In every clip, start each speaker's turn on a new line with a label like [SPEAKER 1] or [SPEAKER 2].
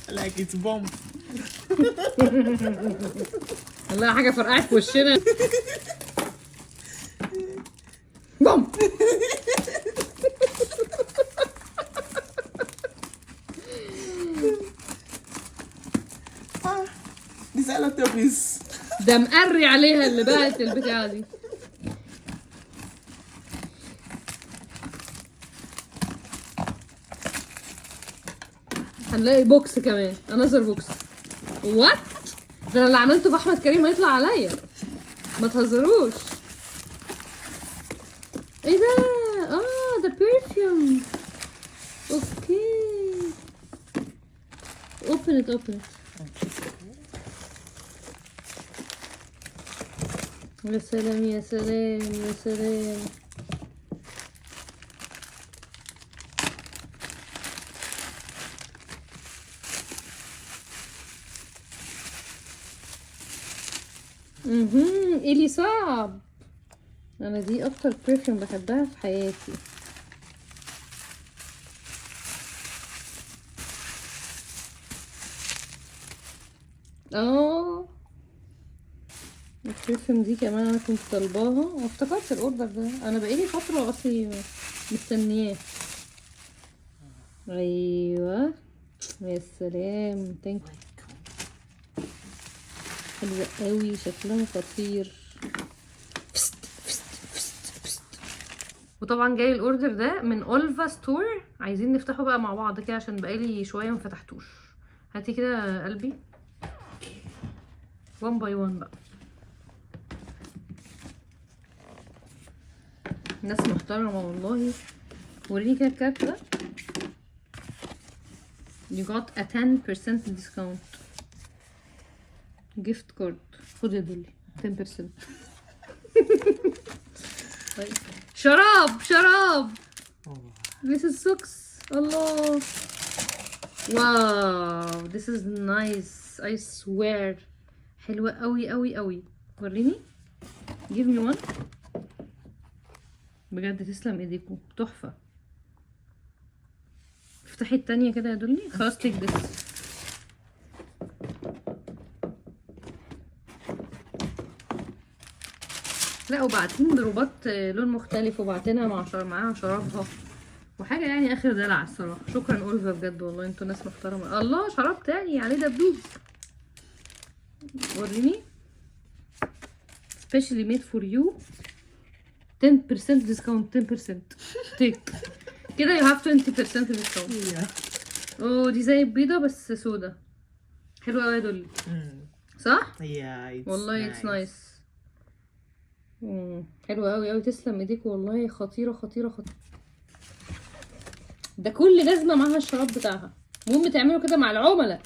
[SPEAKER 1] like it's bomb.
[SPEAKER 2] والله حاجه فرقعت في وشنا. بوم.
[SPEAKER 1] This Teletubbies.
[SPEAKER 2] ده مقري عليها اللي بقت البتاعه دي. هنلاقي بوكس كمان، انذر بوكس. وات؟ ده انا اللي عملته في احمد كريم هيطلع عليا، ما تهزروش. ايه ده؟ ده برفيوم. اوكي. open it. يا سلام يا سلام يا سلام. ايه اللي صعب؟ انا دي اكتر برفيوم بحبها في حياتي. البرفيوم دي كمان انا كنت طالباها وافتكرت الاوردر ده، انا بقالي فتره اصلي مستنياه. ايوه يا سلام. ثانك حلوه قوي، شكلها خطير. وطبعا جاي الاوردر ده من اولفا ستور، عايزين نفتحه بقى مع بعض كده عشان بقالي شويه ما فتحتوش. هاتي كده قلبي 1 باي 1 بقى. ناس محترمه والله. وريني كده الكارت ده. You got a 10% discount gift card. خد يا دولي 10%. طيب شراب. This is socks. الله. واو this is nice I swear. حلوة قوي. وريني. give me one. بجد تسلم ايديكم، تحفة. افتحي التانية كده يا دولي. خلاص take this. لا وبعتين ضربات لون مختلف، وبعتينها معاها شرابها وحاجه يعني اخر دلع الصراحه. شكرا اولفا بجد والله، انتوا ناس محترمه. الله شراب تاني عليه دبدوب. وريني. specially made for you 10% discount. 10% take كده you have 20% discount. دي زي البيضه بس سودا. حلوه قوي يا دولي. صح؟ والله it's nice. حلوه قوي. تسلم ايديك والله. خطيره. ده كل جزمه معاها الشراب بتاعها. المهم تعملوا كده مع العملاء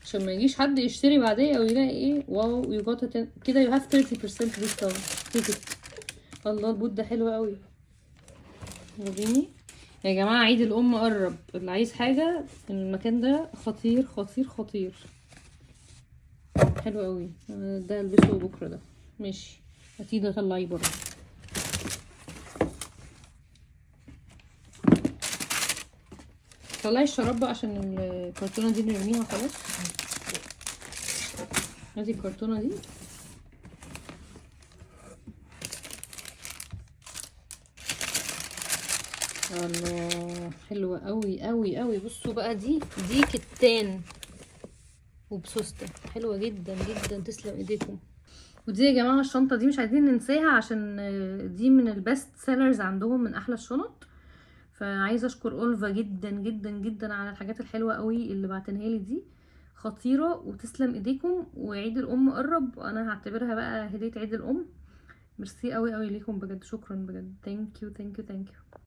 [SPEAKER 2] عشان ما يجيش حد يشتري بعدين او يلاقي ايه واو يو جوت كده يو هاف 30% ديسكاونت. الله البوت ده حلو قوي. وريني يا جماعه، عيد الام قرب. اللي عايز حاجه المكان ده خطير. حلو قوي. ده البسه بكره ده. ماشي هاتيه ده طلعيه بره. طلعي الشراب بقى عشان الكرتونه دي نرميها خلاص. هاتي الكرتونه دي. الله حلوه قوي. بصوا بقى دي كتان وبسوسته حلوه جدا. تسلم ايديكم. ودي يا جماعه الشنطه دي مش عايزين ننساها عشان دي من البست سيلرز عندهم، من احلى الشنط. فعايزه اشكر اولفا جدا على الحاجات الحلوه قوي اللي بعتنها لي دي. خطيره وتسلم ايديكم. وعيد الام قرب، وانا هعتبرها بقى هديه عيد الام. ميرسي قوي ليكم بجد. شكرا بجد. ثانك يو.